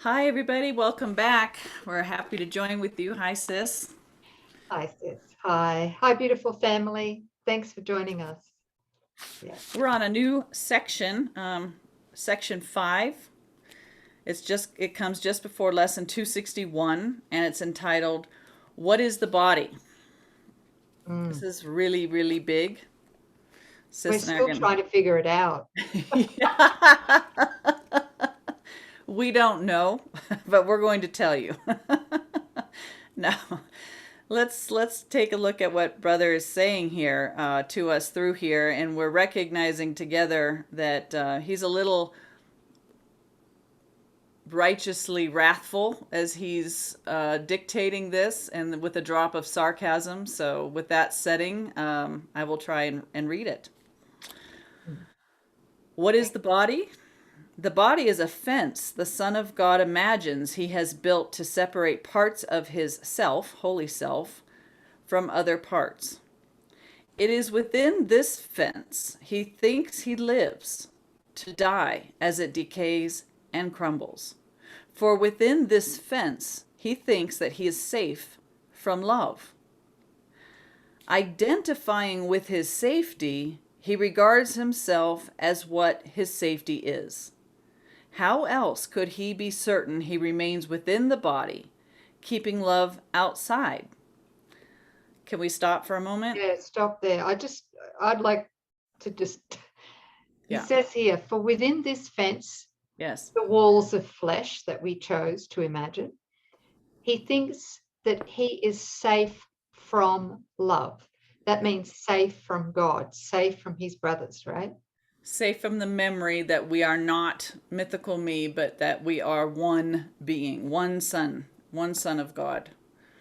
Hi, everybody. Welcome back. We're happy to join with you. Hi, sis. Hi, sis. Hi. Hi, beautiful family. Thanks for joining us. Yeah. We're on a new section, section 5. It comes just before lesson 261, and it's entitled, What is the Body? This Mm. is really, really big. We're Sis and I are still going trying to figure it out. to. We don't know, but we're going to tell you. Now, let's take a look at what brother is saying here to us through here, and we're recognizing together that he's a little righteously wrathful as he's dictating this, and with a drop of sarcasm. So, with that setting, I will try and read it. Mm. What is the body? The body is a fence the Son of God imagines he has built to separate parts of his self, holy self, from other parts. It is within this fence he thinks he lives, to die as it decays and crumbles. For within this fence he thinks that he is safe from love. Identifying with his safety, he regards himself as what his safety is. How else could he be certain he remains within the body, keeping love outside? Can we stop for a moment? Yeah, stop there. I'd like to he Yeah. says here, for within this fence, Yes. the walls of flesh that we chose to imagine, he thinks that he is safe from love. That means safe from God, safe from his brothers, right? Safe from the memory that we are not mythical me, but that we are one being, one son of God.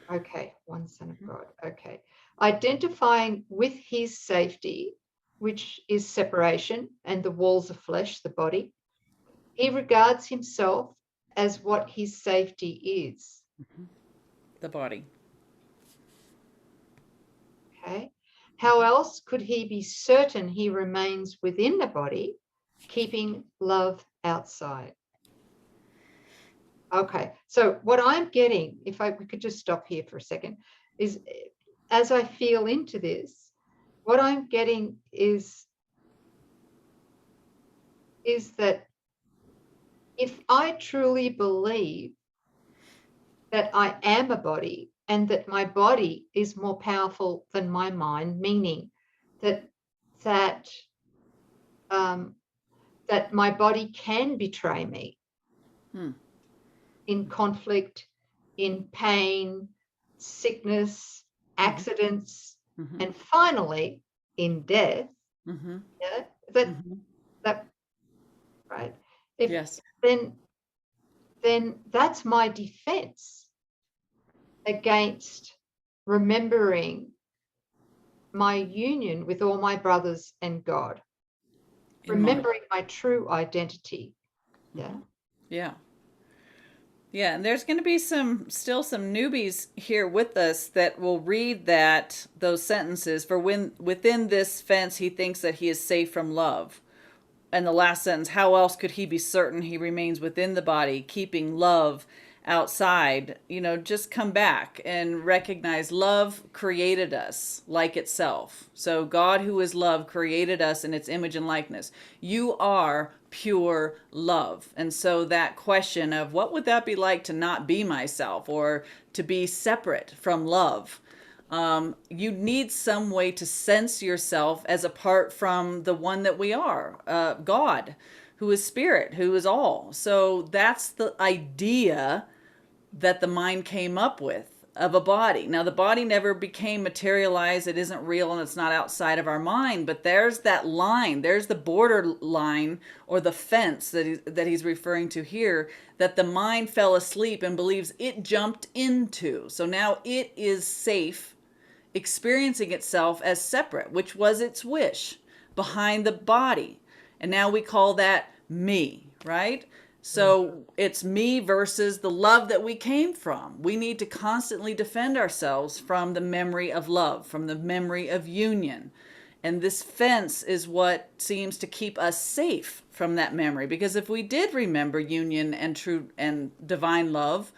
Okay, one Son of God. Okay. Identifying with his safety, which is separation and the walls of flesh, the body, he regards himself as what his safety is. The body. Okay. How else could he be certain he remains within the body, keeping love outside? Okay. So what I'm getting, if we could just stop here for a second, is as I feel into this, what I'm getting is that if I truly believe that I am a body and that my body is more powerful than my mind, meaning that that um, that my body can betray me Hmm. in conflict, in pain, sickness, Mm-hmm. accidents, Mm-hmm. and finally in death. Mm-hmm. Yeah, that Mm-hmm. that right. If Yes. then then that's my defense against remembering my union with all my brothers and God, In mind. remembering my true identity. Yeah. Mm-hmm. Yeah. Yeah, and there's going to be some newbies here with us that will read that those sentences for when within this fence he thinks that he is safe from love. And the last sentence, how else could he be certain he remains within the body, keeping love outside? Just come back and recognize love created us like itself. So God, who is love, created us in its image and likeness. You are pure love. And so that question of what would that be like to not be myself or to be separate from love? You need some way to sense yourself as apart from the one that we are, God, who is spirit, who is all. So that's the idea that the mind came up with of a body. Now, the body never became materialized. It isn't real and it's not outside of our mind, but there's that line. There's the border line or the fence that he's referring to here that the mind fell asleep and believes it jumped into. So now it is safe experiencing itself as separate, which was its wish behind the body. And now we call that me, right? Mm. So it's me versus the love that we came from. We need to constantly defend ourselves from the memory of love, from the memory of union. And this fence is what seems to keep us safe from that memory. Because if we did remember union and true and divine love,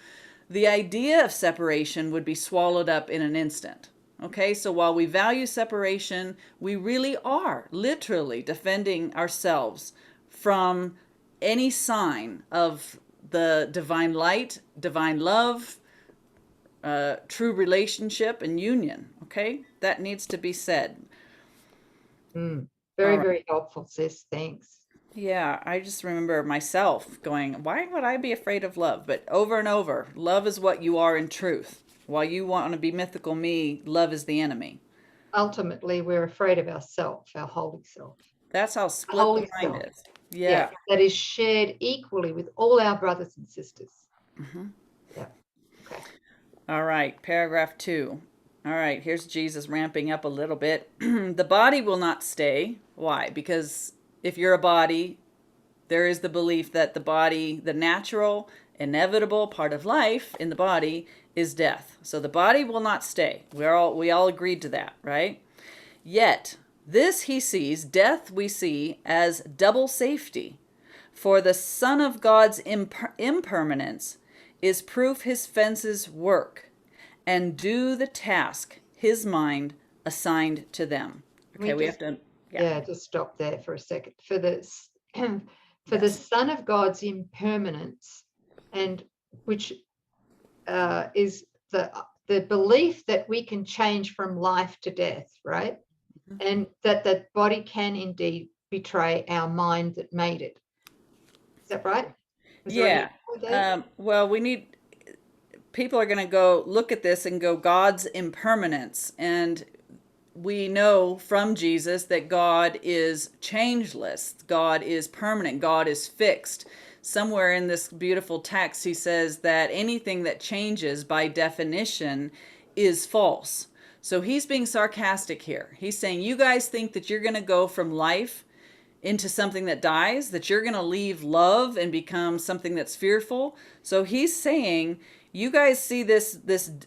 the idea of separation would be swallowed up in an instant. Okay, so while we value separation, we really are literally defending ourselves from any sign of the divine light, divine love, true relationship, and union. Okay, that needs to be said. Very, very helpful, sis. Thanks. Yeah, I just remember myself going, why would I be afraid of love? But over and over, love is what you are in truth. While you want to be mythical me, love is the enemy. Ultimately, we're afraid of ourself, our holy self. That's how Our split the holy mind self. is. Yeah. That is shared equally with all our brothers and sisters. Yeah. Okay. All right, paragraph 2. All right, here's Jesus ramping up a little bit. The body will not stay. Why? Because if you're a body, there is the belief that the body, the natural, inevitable part of life in the body is death. So the body will not stay. We all agreed to that, right? Yet, this he sees, death we see as double safety. For the Son of God's impermanence is proof his fences work and do the task his mind assigned to them. Okay, we have to, just stop there for a second. For this, for the Yes. Son of God's impermanence, and which is the belief that we can change from life to death, right? And that the body can indeed betray our mind that made it. Is that right? Was there any Yeah. more there? Well, people are going to go look at this and go, God's impermanence. And we know from Jesus that God is changeless, God is permanent, God is fixed. Somewhere in this beautiful text, he says that anything that changes by definition is false. So he's being sarcastic here. He's saying, you guys think that you're going to go from life into something that dies, that you're going to leave love and become something that's fearful. So he's saying, you guys see this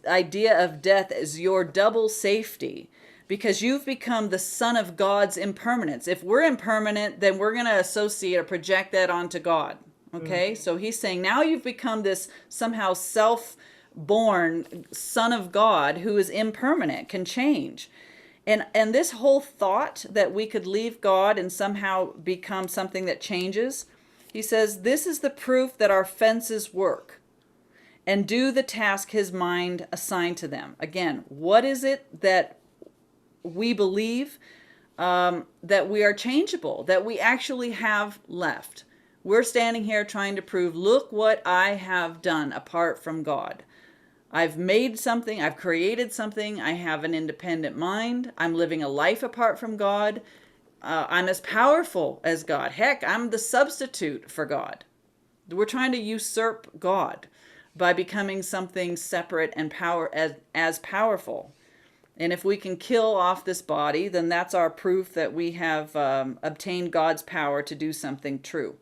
idea of death as your double safety because you've become the son of God's impermanence. If we're impermanent, then we're going to associate or project that onto God. Okay? So he's saying now you've become this somehow self-born son of God who is impermanent, can change. And this whole thought that we could leave God and somehow become something that changes, he says, this is the proof that our fences work and do the task his mind assigned to them. Again, what is it that we believe? That we are changeable, that we actually have left. We're standing here trying to prove, look what I have done apart from God. I've made something, I've created something, I have an independent mind, I'm living a life apart from God, I'm as powerful as God. Heck, I'm the substitute for God. We're trying to usurp God by becoming something separate and as powerful. And if we can kill off this body, then that's our proof that we have obtained God's power to do something true.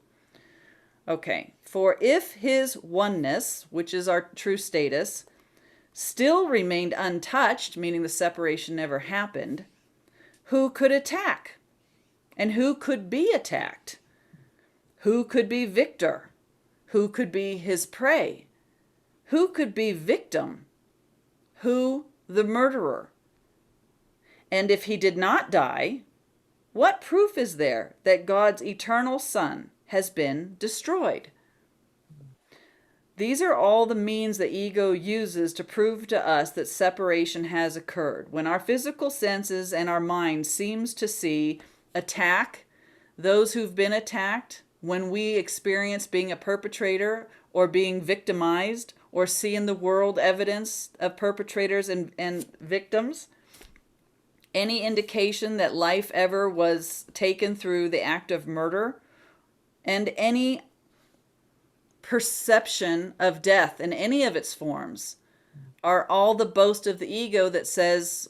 Okay, for if his oneness, which is our true status, still remained untouched, meaning the separation never happened, who could attack? And who could be attacked? Who could be victor? Who could be his prey? Who could be victim? Who the murderer? And if he did not die, what proof is there that God's eternal Son has been destroyed? These are all the means the ego uses to prove to us that separation has occurred. When our physical senses and our mind seems to see attack, those who've been attacked, when we experience being a perpetrator or being victimized or see in the world evidence of perpetrators and victims, any indication that life ever was taken through the act of murder, and any perception of death in any of its forms are all the boast of the ego that says,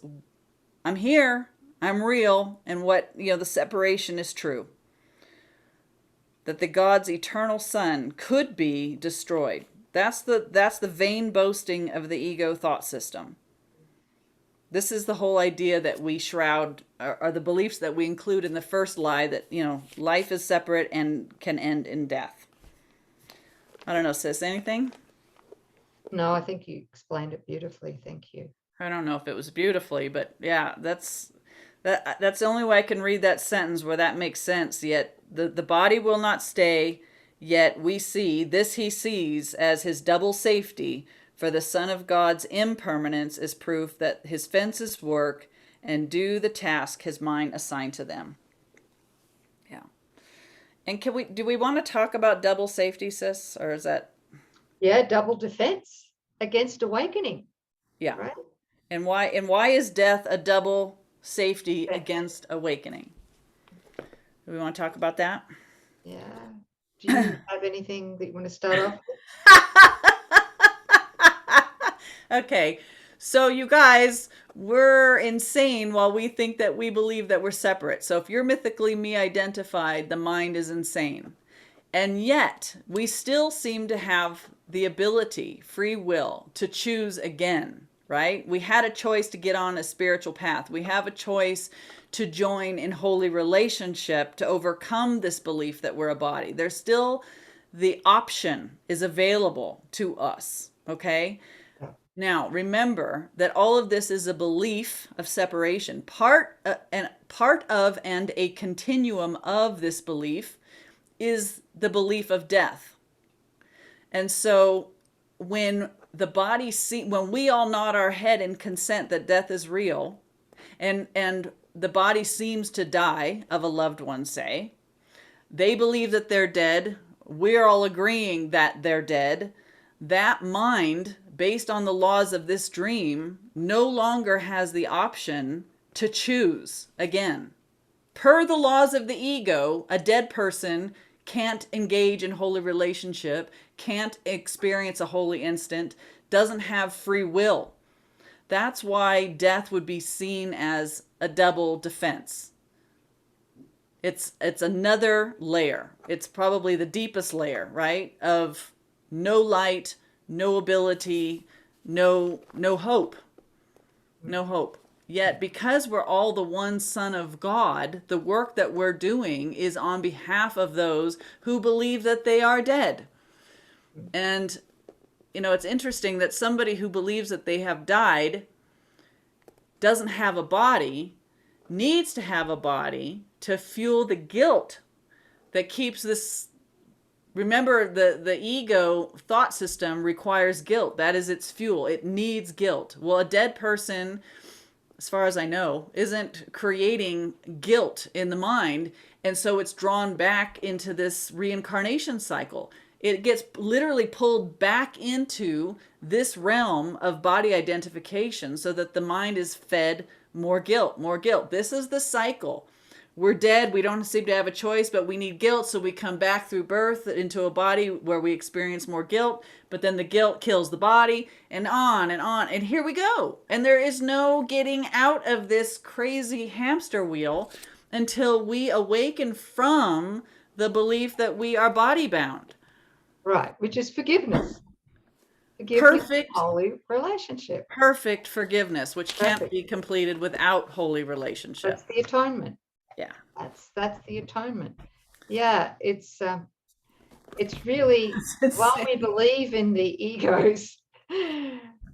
I'm here, I'm real, and the separation is true. That the God's eternal Son could be destroyed. That's the vain boasting of the ego thought system. This is the whole idea that we shroud, are the beliefs that we include in the first lie, that, life is separate and can end in death. I don't know, sis, anything? No, I think you explained it beautifully. Thank you. I don't know if it was beautifully, but yeah, that's the only way I can read that sentence where that makes sense. Yet the body will not stay, yet we see this he sees as his double safety, for the Son of God's impermanence is proof that his fences work and do the task his mind assigned to them. Yeah. And do we want to talk about double safety, sis? Or is that? Yeah, double defense against awakening. Yeah. Right? And why is death a double safety against awakening? Do we want to talk about that? Yeah. Do you have anything that you want to start off with? Okay, so you guys, we're insane while we think that we believe that we're separate. So if you're mythically me identified, the mind is insane. And yet, we still seem to have the ability, free will, to choose again, right? We had a choice to get on a spiritual path. We have a choice to join in holy relationship to overcome this belief that we're a body. There's still the option is available to us, okay? Now, remember that all of this is a belief of separation. Part of and a continuum of this belief is the belief of death. And so when when we all nod our head in consent that death is real, and the body seems to die of a loved one, say, they believe that they're dead, we're all agreeing that they're dead, that mind, based on the laws of this dream, no longer has the option to choose again. Per the laws of the ego, a dead person can't engage in holy relationship, can't experience a holy instant, doesn't have free will. That's why death would be seen as a double defense. It's another layer. It's probably the deepest layer, right? Of no light, no ability, no hope. No hope. Yet, because we're all the one Son of God, the work that we're doing is on behalf of those who believe that they are dead. And, it's interesting that somebody who believes that they have died doesn't have a body, needs to have a body to fuel the guilt that keeps this. Remember, the ego thought system requires guilt. That is its fuel. It needs guilt. Well, a dead person, as far as I know, isn't creating guilt in the mind. And so it's drawn back into this reincarnation cycle. It gets literally pulled back into this realm of body identification so that the mind is fed more guilt, more guilt. This is the cycle. We're dead. We don't seem to have a choice, but we need guilt. So we come back through birth into a body where we experience more guilt. But then the guilt kills the body, and on and on. And here we go. And there is no getting out of this crazy hamster wheel until we awaken from the belief that we are body bound. Right, which is forgiveness. Forgiveness, Perfect, holy relationship. perfect forgiveness, which can't be completed without holy relationship. That's the atonement. Yeah. That's the atonement. Yeah, it's really, while we believe in the ego's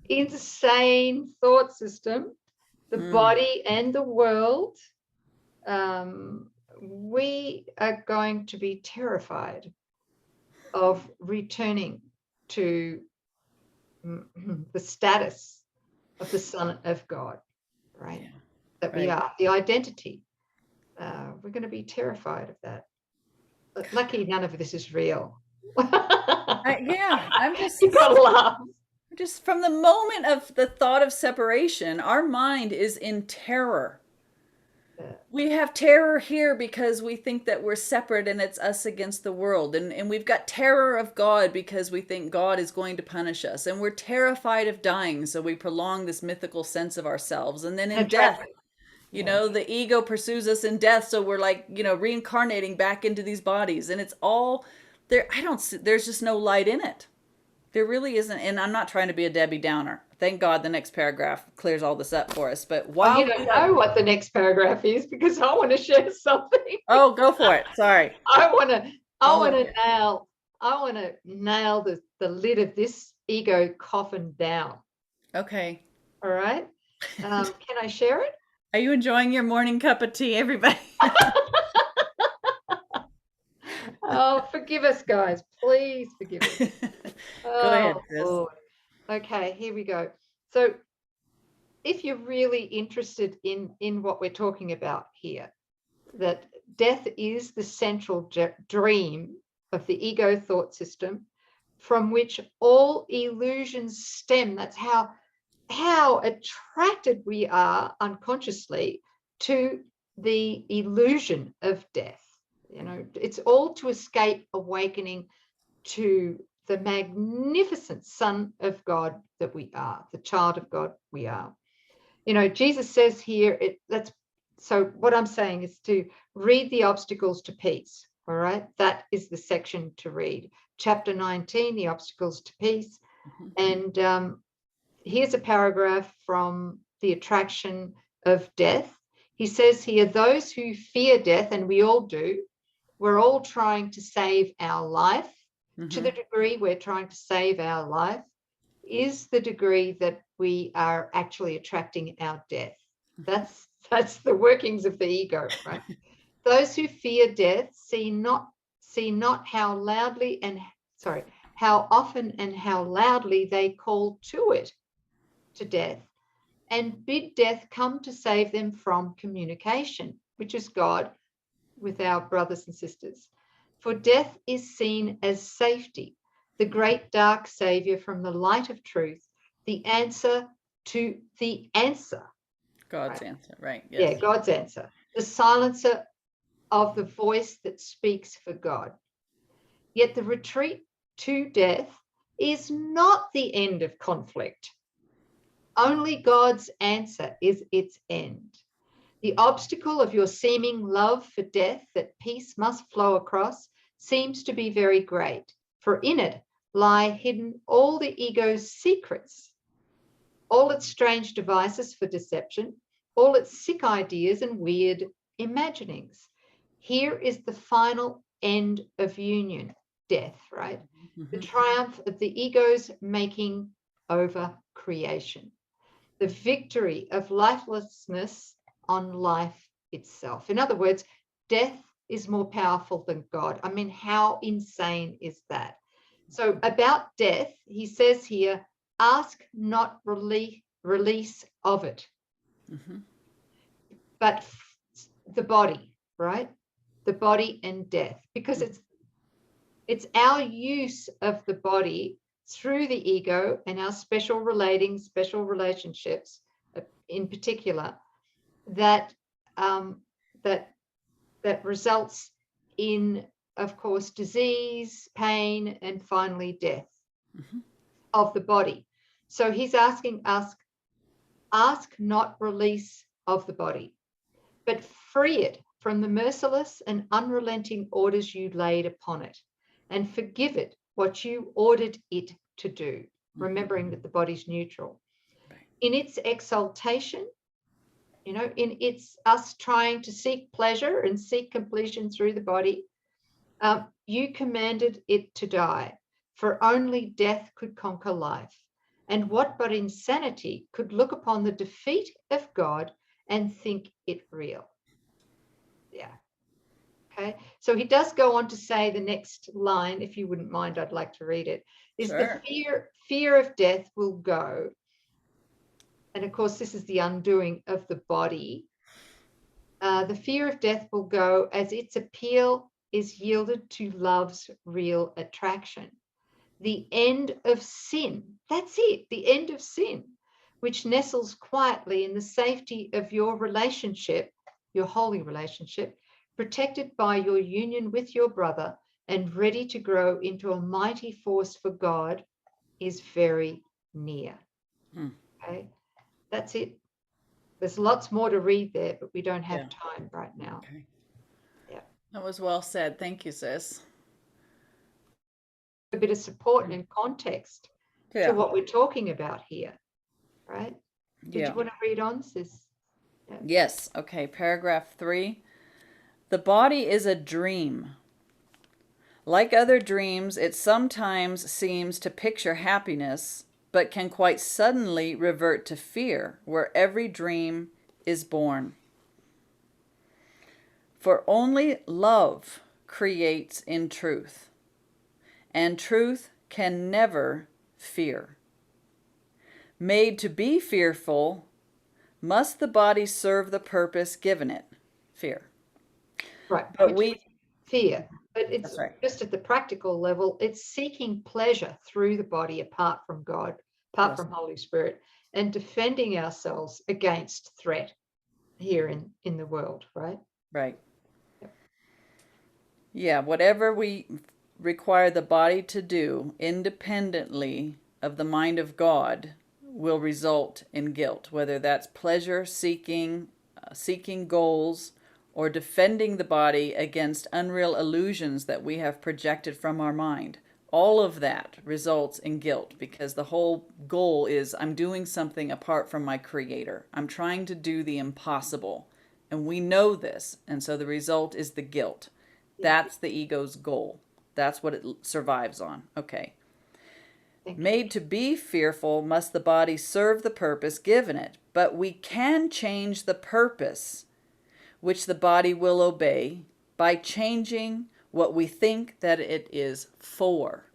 insane thought system, the body and the world, we are going to be terrified of returning to the status of the Son of God, right? Yeah. That we are, the identity. We're going to be terrified of that. But lucky none of this is real. Yeah, I'm just... You gotta laugh. Just from the moment of the thought of separation, our mind is in terror. We have terror here because we think that we're separate and it's us against the world. And we've got terror of God because we think God is going to punish us. And we're terrified of dying, so we prolong this mythical sense of ourselves. And then in death, the ego pursues us in death, so we're like, reincarnating back into these bodies. And it's all there. There's just no light in it. There really isn't, and I'm not trying to be a Debbie Downer. Thank God the next paragraph clears all this up for us. But Oh, you while don't we are, know what the next paragraph is because I want to share something. oh, go for it. Sorry. I want to I I'll want let to you. nail I want to nail the lid of this ego coffin down. Okay. All right. Can I share it? Are you enjoying your morning cup of tea, everybody? Oh, forgive us, guys. Please forgive us. Go ahead, Oh, sis. Lord. Okay, here we go. So if you're really interested in what we're talking about here, that death is the central dream of the ego thought system from which all illusions stem. That's how attracted we are unconsciously to the illusion of death. You know, it's all to escape awakening to the magnificent Son of God that we are, the child of God we are. You know, Jesus says here, so what I'm saying is to read the obstacles to peace. All right. That is the section to read. Chapter 19, the obstacles to peace. Mhm. And here's a paragraph from the attraction of death. He says here, those who fear death, and we all do, we're all trying to save our life. To the degree we're trying to save our life is the degree that we are actually attracting our death. That's the workings of the ego, right? Those who fear death see not how loudly and how often and how loudly they call to it, to death, and bid death come to save them from communication, which is God with our brothers and sisters. For death is seen as safety, the great dark savior from the light of truth, the answer to the answer. God's Right? answer, right? Yeah, Yes. God's answer, the silencer of the voice that speaks for God. Yet the retreat to death is not the end of conflict. Only God's answer is its end. The obstacle of your seeming love for death that peace must flow across seems to be very great, for in it lie hidden all the ego's secrets, all its strange devices for deception, all its sick ideas and weird imaginings. Here is the final end of union, death, right? The triumph of the ego's making over creation, the victory of lifelessness on life itself. In other words, death is more powerful than God. I mean, how insane is that? So, about death, he says here, ask not release of it, Mm-hmm. but the body, right? The body and death, because it's our use of the body through the ego and our special relationships in particular that um, that that results in, of course, disease, pain, and finally death Mm-hmm. of the body. So he's asking us, ask not release of the body, but free it from the merciless and unrelenting orders you laid upon it, and forgive it what you ordered it to do, Mm-hmm. remembering that the body's neutral. Right. In its exaltation, you know, in its us trying to seek pleasure and seek completion through the body, you commanded it to die, for only death could conquer life. And what but insanity could look upon the defeat of God and think it real? Yeah. Okay. So he does go on to say the next line, if you wouldn't mind, I'd like to read it, is the Sure. fear of death will go. And of course, this is the undoing of the body. The fear of death will go as its appeal is yielded to love's real attraction. The end of sin, that's it, the end of sin, which nestles quietly in the safety of your relationship, your holy relationship, protected by your union with your brother and ready to grow into a mighty force for God, is very near. Hmm. Okay, that's it. There's lots more to read there, but we don't Yeah. have time right now. Okay. Yeah. That was well said. Thank you, sis. a bit of support and context to what we're talking about here, right? Did you want to read on, sis? Yeah. Yes. Okay. Paragraph 3. The body is a dream. Like other dreams, it sometimes seems to picture happiness, but can quite suddenly revert to fear, where every dream is born. For only love creates in truth, and truth can never fear. Made to be fearful, must the body serve the purpose given it? Fear. Right. But fear. But it's right. just at the practical level, it's seeking pleasure through the body apart from God, apart from Holy Spirit, and defending ourselves against threat here in the world, right? Right. Yep. Yeah, whatever we require the body to do independently of the mind of God will result in guilt, whether that's pleasure seeking, seeking goals, or defending the body against unreal illusions that we have projected from our mind. All of that results in guilt because the whole goal is I'm doing something apart from my Creator. I'm trying to do the impossible. And we know this. And so the result is the guilt. That's the ego's goal. That's what it survives on. Okay. Made to be fearful, must the body serve the purpose given it. But we can change the purpose which the body will obey by changing what we think that it is for.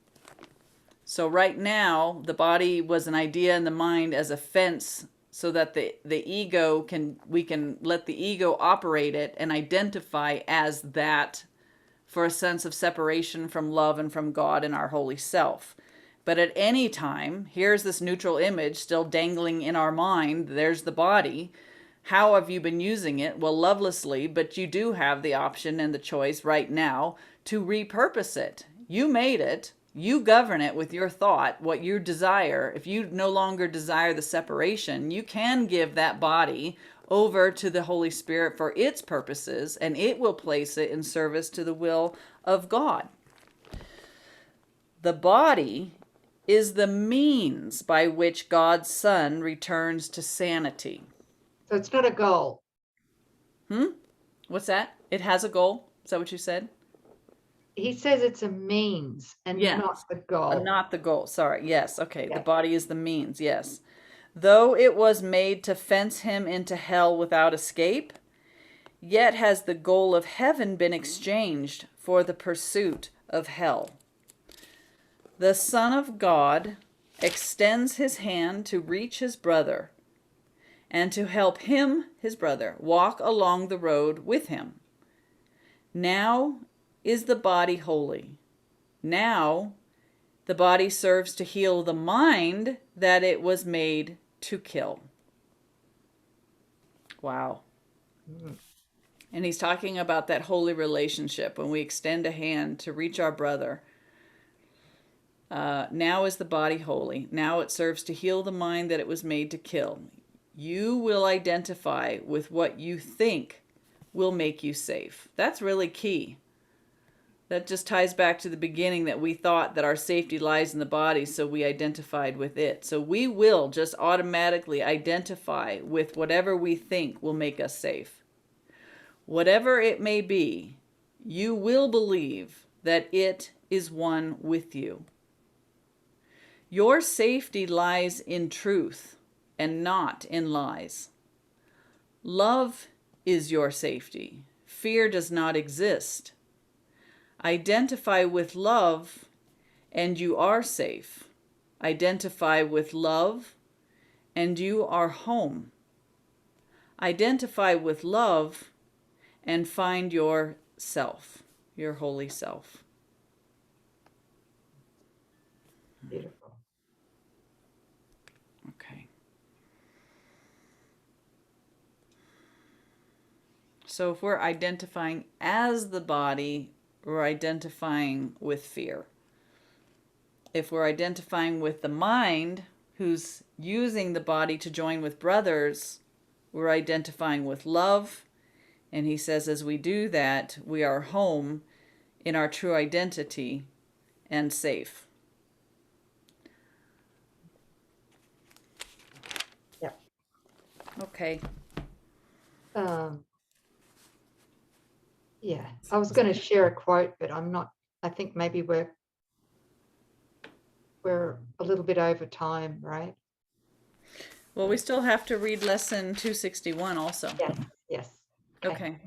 So right now, the body was an idea in the mind as a fence so that the ego we can let the ego operate it and identify as that for a sense of separation from love and from God and our holy self. But at any time, here's this neutral image still dangling in our mind. There's the body. How have you been using it? Well, lovelessly, but you do have the option and the choice right now to repurpose it. You made it. You govern it with your thought, what you desire. If you no longer desire the separation, you can give that body over to the Holy Spirit for its purposes, and it will place it in service to the will of God. The body is the means by which God's Son returns to sanity. So it's not a goal. What's that? It has a goal? Is that what you said? He says it's a means and not the goal. Not the goal. Sorry. Yes. Okay. Yeah. The body is the means. Yes. Though it was made to fence him into hell without escape, yet has the goal of heaven been exchanged for the pursuit of hell. The Son of God extends his hand to reach his brother and to help him, his brother, walk along the road with him. Now is the body holy. Now the body serves to heal the mind that it was made to kill. Wow. And he's talking about that holy relationship when we extend a hand to reach our brother. Now is the body holy. Now it serves to heal the mind that it was made to kill. You will identify with what you think will make you safe. That's really key. That just ties back to the beginning that we thought that our safety lies in the body, so we identified with it. So we will just automatically identify with whatever we think will make us safe. Whatever it may be, you will believe that it is one with you. Your safety lies in truth and not in lies. Love is your safety. Fear does not exist. Identify with love and you are safe. Identify with love and you are home. Identify with love and find your self, your holy self. Beautiful. Okay. So if we're identifying as the body, we're identifying with fear. If we're identifying with the mind, who's using the body to join with brothers, we're identifying with love. And he says as we do that, we are home in our true identity and safe. Yeah. Okay. Yeah, I was going to share a quote, but I'm not. I think maybe we're a little bit over time, right? Well, we still have to read lesson 261 also. Yes, yes. Okay.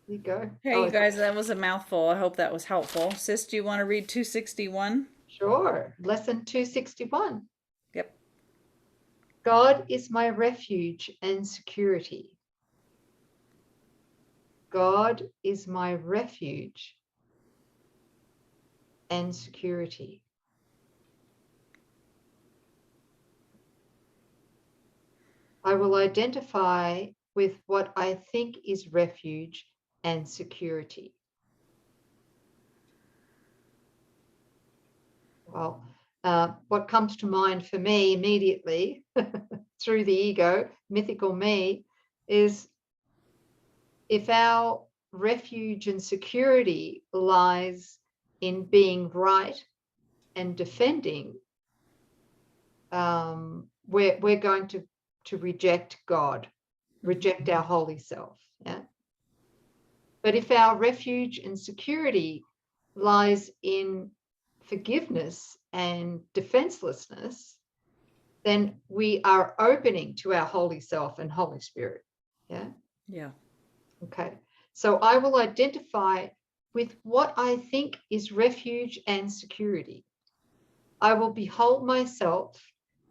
You go. Hey, Oh, you guys, that was a mouthful. I hope that was helpful. Sis, do you want to read 261? sure. Lesson 261. Yep. God is my refuge and security. God is my refuge and security. I will identify with what I think is refuge and security. Well, what comes to mind for me immediately through the ego, mythical me, is if our refuge and security lies in being right and defending, we're going to reject God, reject our holy self. Yeah. But if our refuge and security lies in forgiveness and defenselessness, then we are opening to our holy self and Holy Spirit. Yeah. Yeah. Okay. So I will identify with what I think is refuge and security. I will behold myself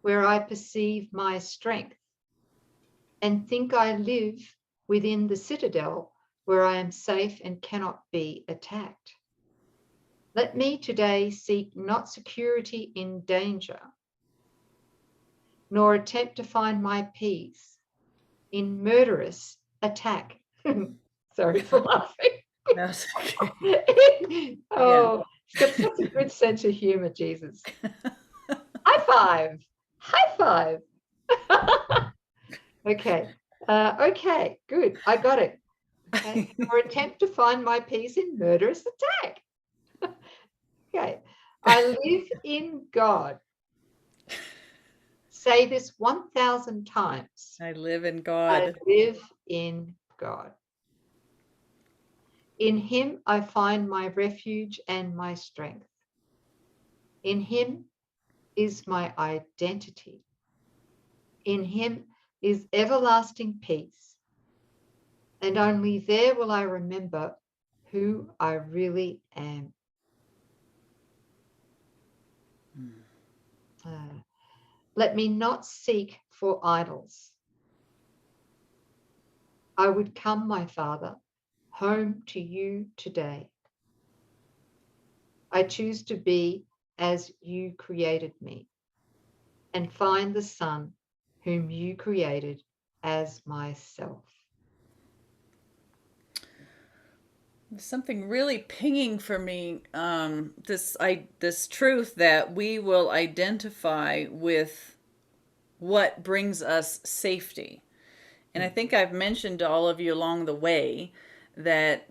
where I perceive my strength and think I live within the citadel where I am safe and cannot be attacked. Let me today seek not security in danger, nor attempt to find my peace in murderous attack. Sorry for laughing. That's okay. Oh, he's got such a good sense of humor, Jesus. High five. High five. Okay. Okay, good. I got it. Okay. Or attempt to find my peace in murderous attack. Okay. I live in God. Say this 1,000 times. I live in I God. live in God. In him I find my refuge and my strength. In him is my identity. In him is everlasting peace. And only there will I remember who I really am. Let me not seek for idols. I would come, my Father, home to you today. I choose to be as you created me and find the Son whom you created as myself. There's something really pinging for me. This truth that we will identify with what brings us safety. And I think I've mentioned to all of you along the way that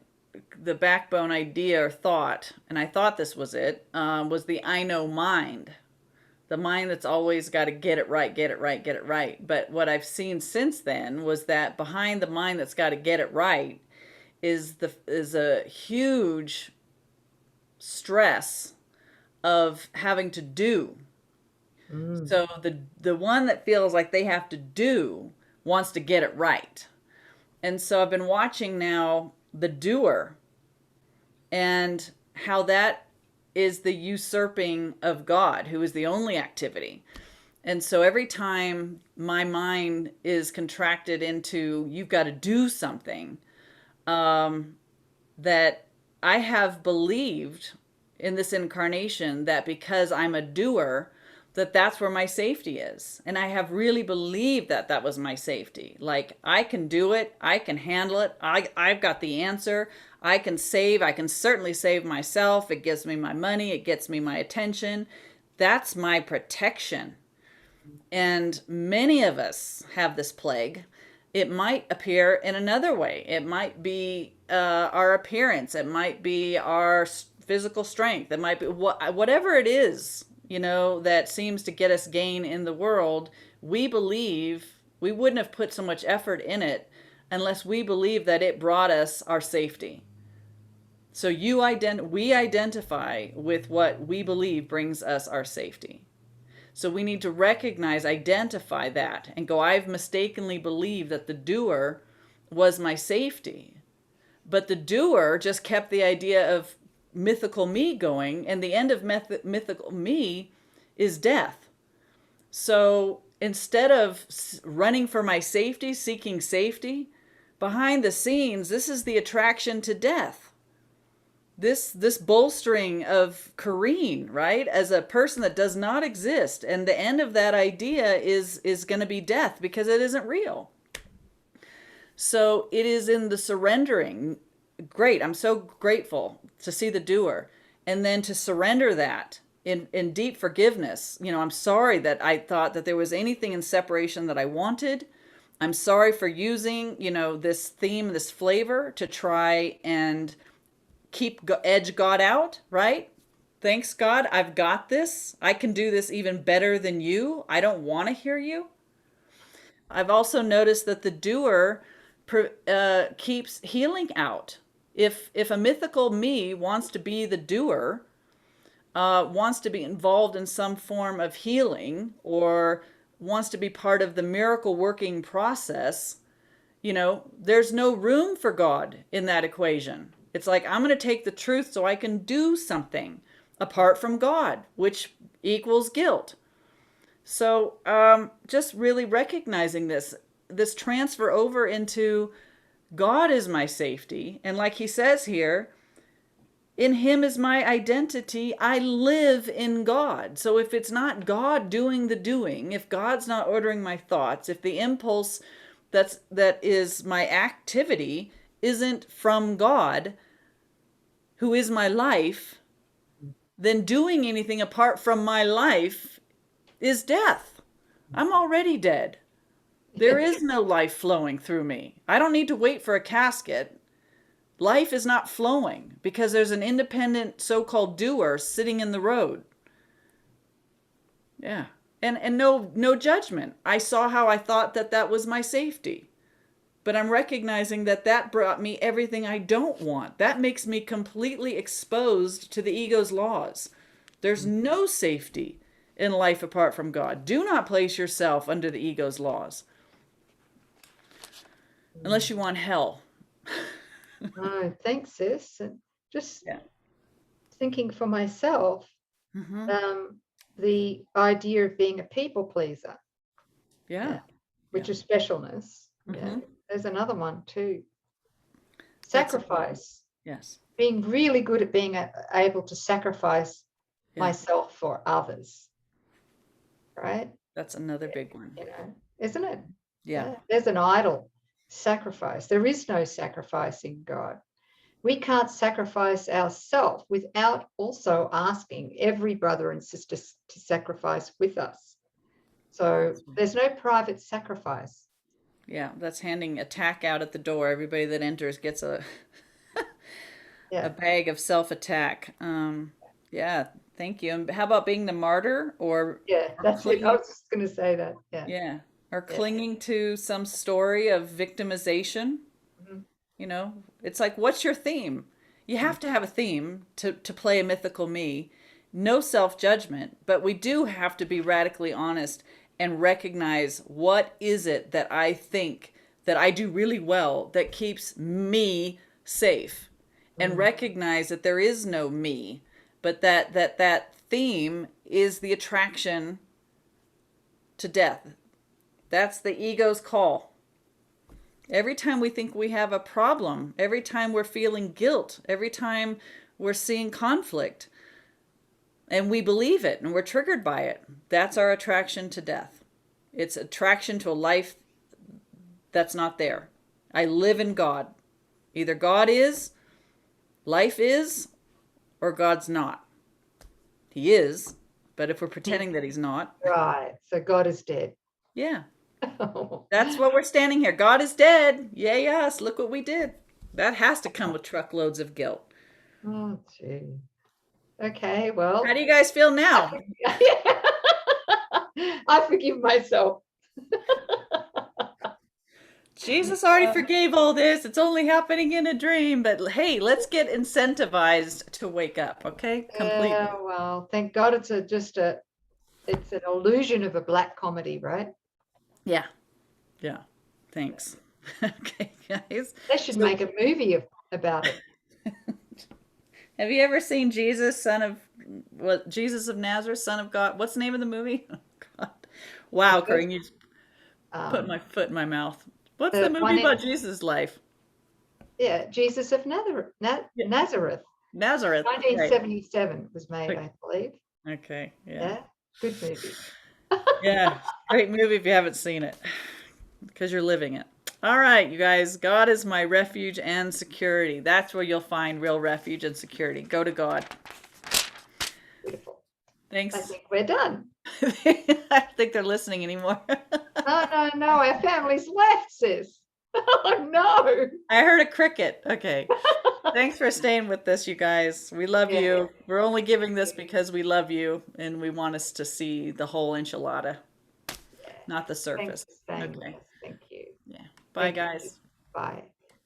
the backbone idea or thought, and I thought this was it, was the I know mind. The mind that's always got to get it right, get it right, get it right. But what I've seen since then was that behind the mind that's got to get it right is a huge stress of having to do. So the one that feels like they have to do wants to get it right. And so I've been watching now the doer and how that is the usurping of God, who is the only activity. And so every time my mind is contracted into, you've got to do something, that I have believed in this incarnation that because I'm a doer, that that's where my safety is. And I have really believed that that was my safety. Like, I can do it. I can handle it. I've got the answer. I can save. I can certainly save myself. It gives me my money. It gets me my attention. That's my protection. And many of us have this plague. It might appear in another way. It might be our appearance. It might be our physical strength. It might be whatever it is, that seems to get us gain in the world. We believe we wouldn't have put so much effort in it unless we believe that it brought us our safety. So we identify with what we believe brings us our safety. So we need to recognize, identify that, and go, I've mistakenly believed that the doer was my safety. But the doer just kept the idea of mythical me going, and the end of mythical me is death. So instead of running for my safety, seeking safety, behind the scenes, this is the attraction to death. This bolstering of Coreen, right, as a person that does not exist, and the end of that idea is going to be death, because it isn't real. So it is in the surrendering. Great, I'm so grateful to see the doer, and then to surrender that in deep forgiveness. I'm sorry that I thought that there was anything in separation that I wanted. I'm sorry for using this theme, this flavor, to try and edge God out, right? Thanks, God, I've got this. I can do this even better than you. I don't want to hear you. I've also noticed that the doer keeps healing out. If a mythical me wants to be the doer, wants to be involved in some form of healing, or wants to be part of the miracle working process, there's no room for God in that equation. It's like, I'm going to take the truth so I can do something apart from God, which equals guilt. So just really recognizing this transfer over into God is my safety. And like he says here, in him is my identity. I live in God. So if it's not God doing the doing, if God's not ordering my thoughts, if the impulse that is my activity isn't from God, who is my life, then doing anything apart from my life is death. I'm already dead. There is no life flowing through me. I don't need to wait for a casket. Life is not flowing because there's an independent so-called doer sitting in the road. Yeah. And no judgment. I saw how I thought that was my safety. But I'm recognizing that brought me everything I don't want. That makes me completely exposed to the ego's laws. There's no safety in life apart from God. Do not place yourself under the ego's laws. Unless you want hell. No, thanks, sis. And just thinking for myself, the idea of being a people pleaser, which is specialness. There's another one too. Sacrifice. Yes. Being really good at being able to sacrifice myself for others. Right? That's another big one. Isn't it? Yeah. There's an idol. Sacrifice. There is no sacrificing God. We can't sacrifice ourselves without also asking every brother and sister to sacrifice with us. So there's no private sacrifice. Yeah, that's handing a tack out at the door. Everybody that enters gets a bag of self-attack. Thank you. And how about being the martyr, or that's it. I was just going to say that. Or clinging to some story of victimization. It's like, what's your theme? You have to have a theme to play a mythical me. No self-judgment, but we do have to be radically honest and recognize, what is it that I think that I do really well that keeps me safe, and recognize that there is no me, but that theme is the attraction to death. That's the ego's call. Every time we think we have a problem, every time we're feeling guilt, every time we're seeing conflict, and we believe it and we're triggered by it, that's our attraction to death. It's attraction to a life that's not there. I live in God. Either God is, life is, or God's not. He is, but if we're pretending that he's not. Right. So God is dead. Yeah. That's what we're standing here. God is dead. Yay us. Look what we did. That has to come with truckloads of guilt. Oh, gee. Okay, How well, do you guys feel now? I forgive myself. Jesus already forgave all this. It's only happening in a dream. But hey, let's get incentivized to wake up, okay? Completely. Well, thank God it's an illusion of a black comedy, right? Yeah. Yeah. Thanks. Okay, guys. They should So, make a movie about it. have you ever seen Jesus, son of what? Jesus of Nazareth, son of God? What's the name of the movie? Oh, God. The Wow, first, Corinne, you just put my um, foot in my mouth. What's the the movie one in, about Jesus' life? yeah, Jesus of Yeah. Nazareth. Nazareth. Right. 1977 was made, I believe. Okay. Yeah. Yeah, good movie. Yeah. Great movie if you haven't seen it, because you're living it. All right, you guys. God is my refuge and security. That's where you'll find real refuge and security. Go to God. Beautiful. I Thanks. think we're done. I don't think they're listening anymore. No, no, no, our family's left, sis. Oh, no. I heard a cricket. Okay. Thanks for staying with us, you guys. We love Yeah, you. We're only thank giving this you. because we love you and we want us to see the whole enchilada, Yeah. not the Thanks surface. for staying with Okay. us. Thank you. Yeah. Bye, Thank you. guys. Bye.